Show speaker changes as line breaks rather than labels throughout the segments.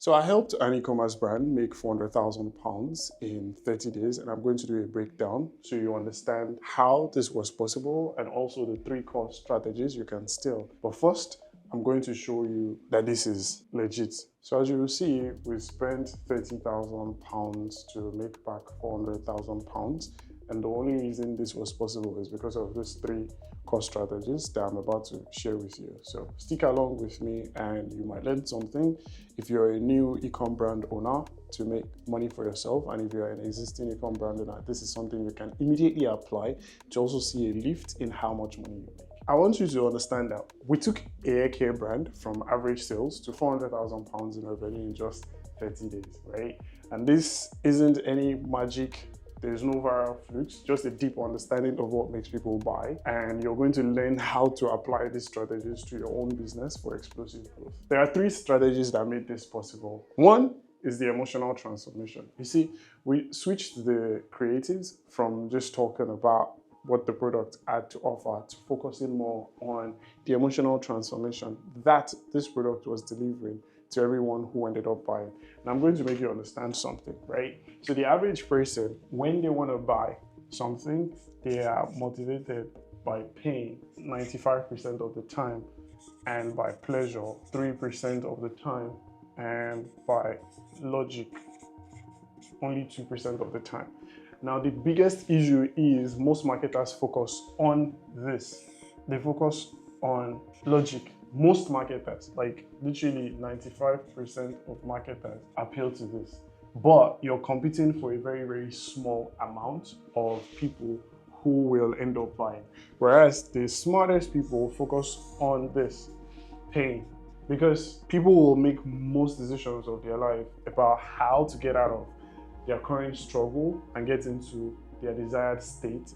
So I helped an e-commerce brand make £400,000 in 30 days, and I'm going to do a breakdown so you understand how this was possible and also the 3 core strategies you can steal. But first, I'm going to show you that this is legit. So as you will see, we spent £30,000 to make back £400,000. And the only reason this was possible is because of these 3 core strategies that I'm about to share with you. So stick along with me and you might learn something. If you're a new ecom brand owner to make money for yourself, and if you're an existing ecom brand owner, this is something you can immediately apply to also see a lift in how much money you make. I want you to understand that we took a haircare brand from average sales to £400,000 in revenue in just 30 days, right? And this isn't any magic. There's no viral flukes, just a deep understanding of what makes people buy. And you're going to learn how to apply these strategies to your own business for explosive growth. There are 3 strategies that made this possible. One is the emotional transformation. You see, we switched the creatives from just talking about what the product had to offer to focusing more on the emotional transformation that this product was delivering to everyone who ended up buying. And I'm going to make you understand something, right? So the average person, when they want to buy something, they are motivated by pain 95% of the time, and by pleasure 3% of the time, and by logic only 2% of the time. Now, the biggest issue is most marketers focus on this. They focus on logic. Most marketers, like literally 95% of marketers, appeal to this. But you're competing for a very, very small amount of people who will end up buying. Whereas the smartest people focus on this, pain. Because people will make most decisions of their life about how to get out of their current struggle and get into their desired state,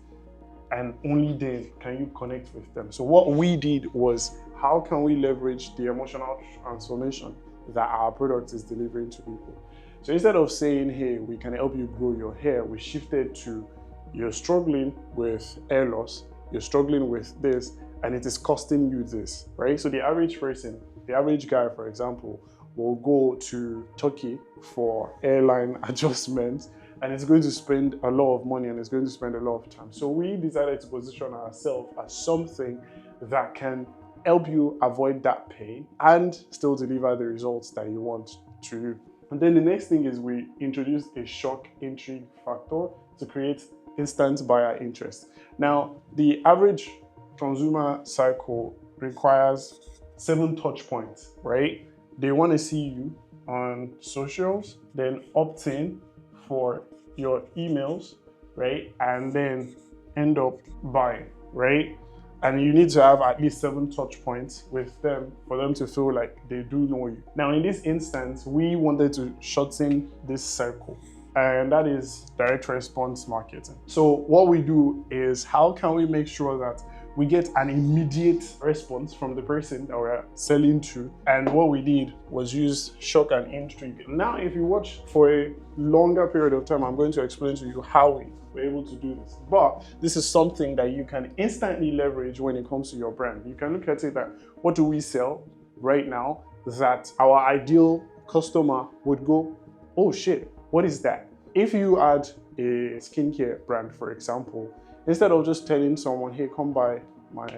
and only then can you connect with them. So what we did was, how can we leverage the emotional transformation that our product is delivering to people? So instead of saying, hey, we can help you grow your hair, we shifted to, you're struggling with hair loss, you're struggling with this, and it is costing you this, right? So the average person, the average guy, for example, will go to Turkey for airline adjustments, and it's going to spend a lot of money and it's going to spend a lot of time. So we decided to position ourselves as something that can help you avoid that pain and still deliver the results that you want to you. And then the next thing is we introduced a shock intrigue factor to create instant buyer interest. Now, the average consumer cycle requires 7 touch points, right? They want to see you on socials, then opt in for your emails, right? And then end up buying, right? And you need to have at least 7 touch points with them for them to feel like they do know you. Now, in this instance, we wanted to shorten this cycle, and that is direct response marketing. So what we do is, how can we make sure that we get an immediate response from the person that we're selling to? And what we did was use shock and intrigue. Now, if you watch for a longer period of time, I'm going to explain to you how we were able to do this. But this is something that you can instantly leverage when it comes to your brand. You can look at it that, what do we sell right now that our ideal customer would go, oh shit, what is that? If you had a skincare brand, for example, instead of just telling someone, hey, come buy my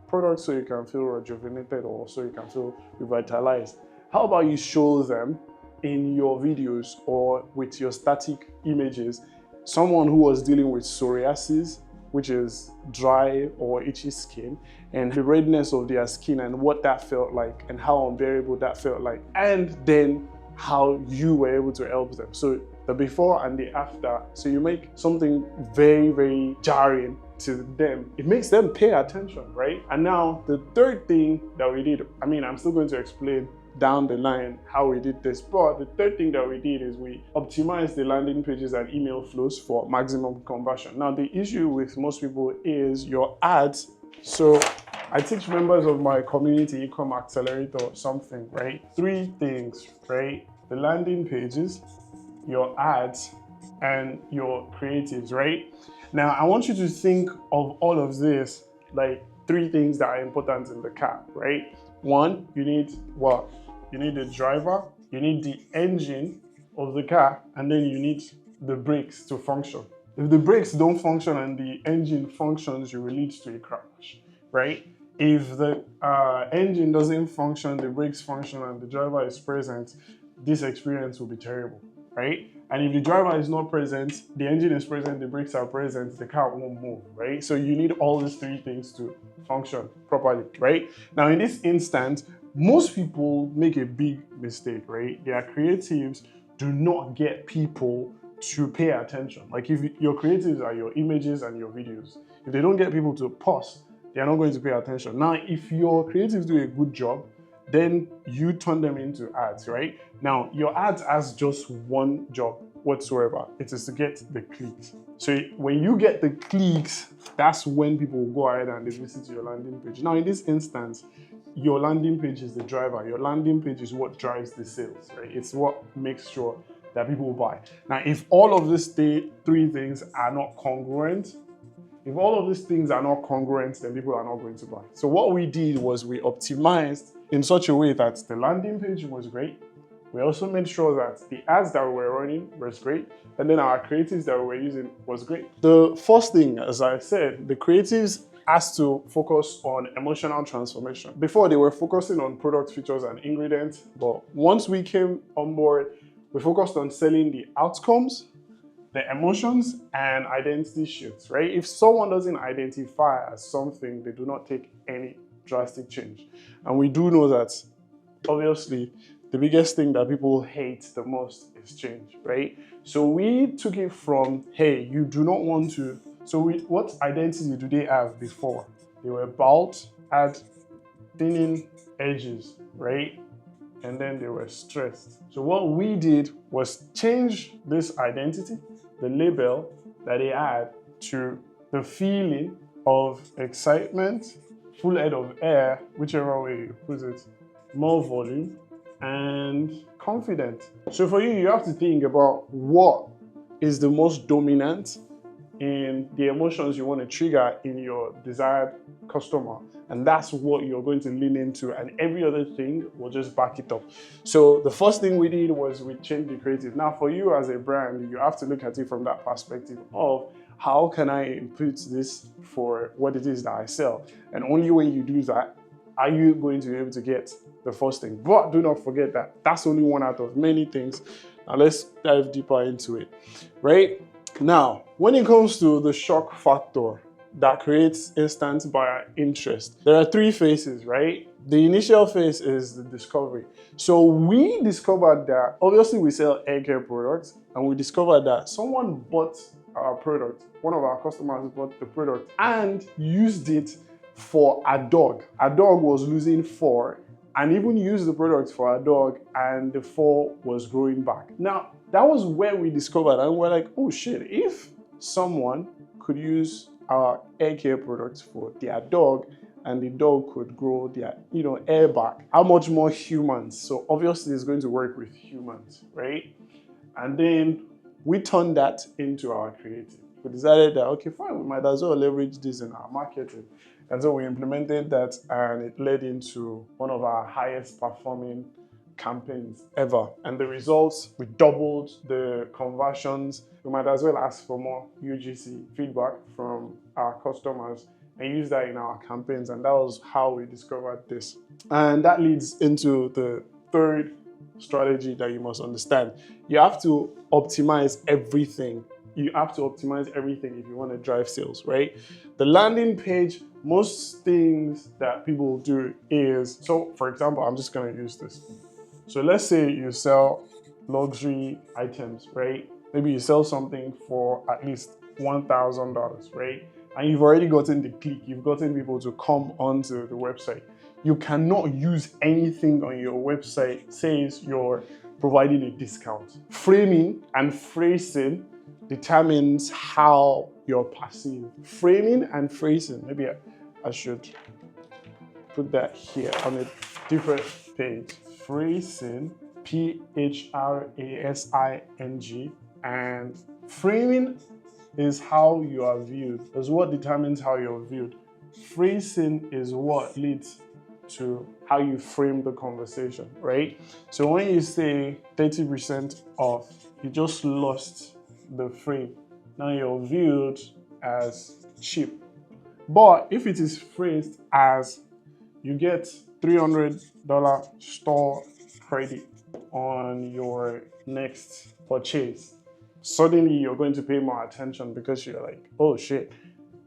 product so you can feel rejuvenated or so you can feel revitalized, how about you show them in your videos or with your static images someone who was dealing with psoriasis, which is dry or itchy skin, and the redness of their skin and what that felt like and how unbearable that felt like, and then how you were able to help them. So the before and the after. So you make something very, very jarring to them. It makes them pay attention, right? And now the third thing that we did, I'm still going to explain down the line how we did this, but the third thing that we did is we optimized the landing pages and email flows for maximum conversion. Now, the issue with most people is your ads. So I teach members of my community Ecom Accelerator or something, right? 3 things, right? The landing pages, your ads, and your creatives, right? Now, I want you to think of all of this like 3 things that are important in the car, right? 1, you need what? You need a driver, you need the engine of the car, and then you need the brakes to function. If the brakes don't function and the engine functions, you will lead to a crash, right? If the engine doesn't function, the brakes function, and the driver is present, this experience will be terrible, right? And if the driver is not present, the engine is present, the brakes are present, the car won't move, right? So you need all these three things to function properly, right? Now, in this instance, most people make a big mistake, right? Their creatives do not get people to pay attention. Like if your creatives are your images and your videos, if they don't get people to pause, they are not going to pay attention. Now, if your creatives do a good job, then you turn them into ads, right? Now, your ads has just one job whatsoever. It is to get the clicks. So when you get the clicks, that's when people will go ahead and they visit your landing page. Now, in this instance, your landing page is the driver. Your landing page is what drives the sales, right? It's what makes sure that people buy. Now, if all of these three things are not congruent, then people are not going to buy. So what we did was we optimized in such a way that the landing page was great. We also made sure that the ads that we were running was great, and then our creatives that we were using was great. The first thing, as I said, the creatives has to focus on emotional transformation. Before, they were focusing on product features and ingredients, but once we came on board, we focused on selling the outcomes, the emotions, and identity shifts, right? If someone doesn't identify as something, they do not take any drastic change. And we do know that, obviously, the biggest thing that people hate the most is change, right? So we took it from, hey, you do not want to. So what identity do they have before? They were bald, had thinning edges, right? And then they were stressed. So what we did was change this identity, the label that they had, to the feeling of excitement, full head of hair, whichever way you put it, more volume, and confident. So for you, you have to think about what is the most dominant in the emotions you want to trigger in your desired customer, and that's what you're going to lean into, and every other thing will just back it up. So the first thing we did was we changed the creative. Now for you as a brand, you have to look at it from that perspective of how can I input this for what it is that I sell, and only when you do that are you going to be able to get the first thing. But do not forget that that's only one out of many things. Now let's dive deeper into it, right? Now, when it comes to the shock factor that creates instant buyer interest, there are three phases, right? The initial phase is the discovery. So we discovered that, obviously we sell haircare products, and we discovered that someone bought our product, one of our customers bought the product and used it for a dog. A dog was losing fur, and even used the product for a dog, and the fur was growing back. Now, that was where we discovered, and we're like, oh shit, if someone could use our hair care products for their dog, and the dog could grow their hair back, how much more humans? So obviously it's going to work with humans, right? And then we turned that into our creative. We decided that, okay, fine, we might as well leverage this in our marketing. And so we implemented that, and it led into one of our highest performing campaigns ever. And the results, we doubled the conversions. We might as well ask for more UGC feedback from our customers and use that in our campaigns. And that was how we discovered this. And that leads into the third strategy that you must understand. You have to optimize everything. You have to optimize everything if you want to drive sales, right? The landing page, most things that people do is, so for example, I'm just going to use this. So let's say you sell luxury items, right? Maybe you sell something for at least $1,000, right? And you've already gotten the click, you've gotten people to come onto the website. You cannot use anything on your website says you're providing a discount. Framing and phrasing determines how you're perceived. Framing and phrasing, maybe I should put that here on a different page. Phrasing, P-H-R-A-S-I-N-G, and framing is how you are viewed. It's what determines how you're viewed. Phrasing is what leads to how you frame the conversation, right? So when you say 30% off, you just lost the frame. Now you're viewed as cheap. But if it is phrased as you get $300 store credit on your next purchase, suddenly you're going to pay more attention because you're like, oh shit,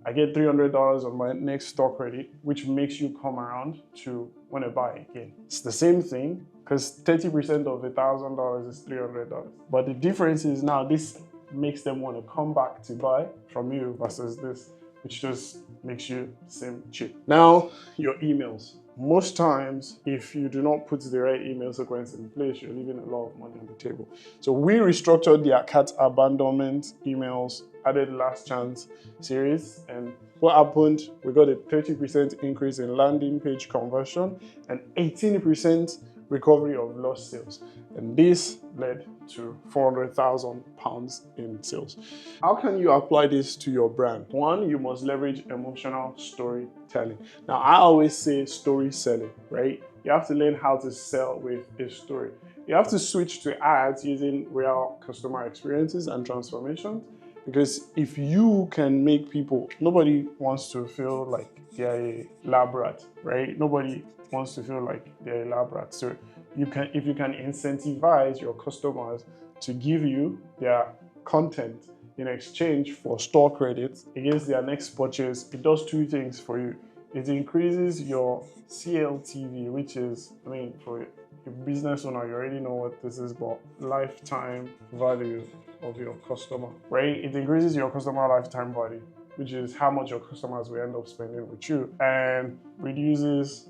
I get $300 on my next store credit, which makes you come around to want to buy again. It's the same thing because 30% of $1,000 is $300. But the difference is now this makes them want to come back to buy from you versus this, which just makes you seem cheap. Now, your emails. Most times, if you do not put the right email sequence in place, you're leaving a lot of money on the table. So we restructured the cart abandonment emails, added last chance series, and what happened? We got a 30% increase in landing page conversion and 18% recovery of lost sales. And this led to £400,000 in sales. How can you apply this to your brand? One, you must leverage emotional storytelling. Now, I always say story selling, right? You have to learn how to sell with a story. You have to switch to ads using real customer experiences and transformations. Because if you can make people, nobody wants to feel like they're a lab rat, right? Nobody wants to feel like they're a lab rat. So if you can incentivize your customers to give you their content in exchange for store credits against their next purchase, it does two things for you. It increases your CLTV, which is, I mean, for a business owner, you already know what this is, but lifetime value of your customer, right? It increases your customer lifetime value, which is how much your customers will end up spending with you, and reduces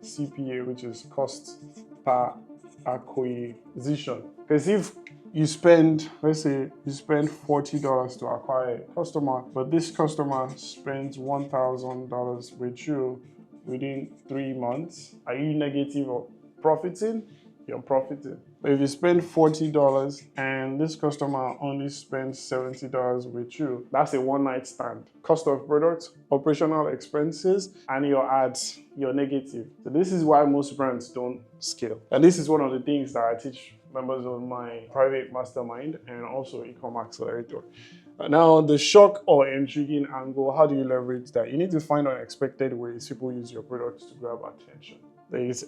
CPA, which is cost per acquisition. Because if you spend, let's say you spend $40 to acquire a customer, but this customer spends $1,000 with you within 3 months, are you negative or profiting? You're profiting. But if you spend $40 and this customer only spends $70 with you, that's a one-night stand. Cost of products, operational expenses, and your ads, you're negative. So this is why most brands don't scale. And this is one of the things that I teach members of my private mastermind and also Ecom Accelerator. Now, the shock or intriguing angle, how do you leverage that? You need to find unexpected ways people use your products to grab attention. There is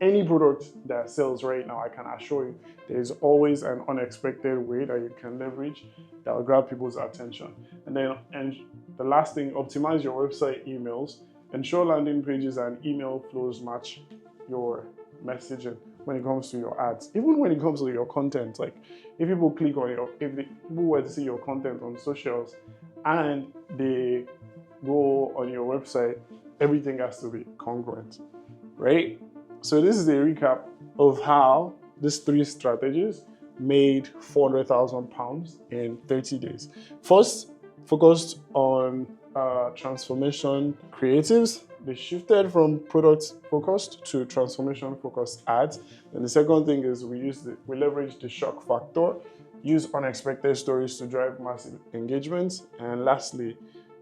any product that sells right now, I can assure you, there is always an unexpected way that you can leverage that will grab people's attention. And the last thing, optimize your website emails. Ensure landing pages and email flows match your messaging when it comes to your ads. Even when it comes to your content, like if people click on if people were to see your content on socials and they go on your website, everything has to be congruent, right? So this is a recap of how these 3 strategies made £400,000 in 30 days. First, focused on transformation creatives. They shifted from product focused to transformation focused ads. And the second thing is we leveraged the shock factor, use unexpected stories to drive massive engagements. And lastly,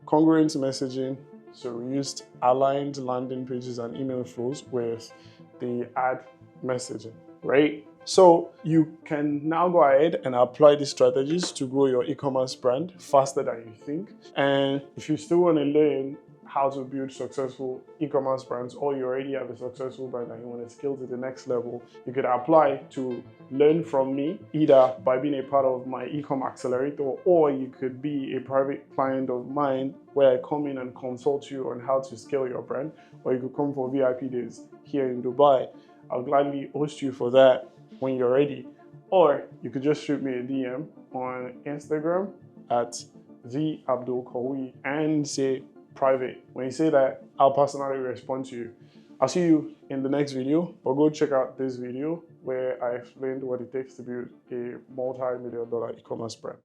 congruent messaging. So we used aligned landing pages and email flows with the ad messaging, right? So you can now go ahead and apply these strategies to grow your e-commerce brand faster than you think. And if you still want to learn how to build successful e-commerce brands, or you already have a successful brand and you want to scale to the next level, you could apply to learn from me either by being a part of my Ecom Accelerator, or you could be a private client of mine where I come in and consult you on how to scale your brand, or you could come for VIP days here in Dubai. I'll gladly host you for that when you're ready. Or you could just shoot me a DM on Instagram at @theabdulkawi and say private. When you say that, I'll personally respond to you. I'll see you in the next video, but go check out this video where I explained what it takes to build a multi-million-dollar e-commerce brand.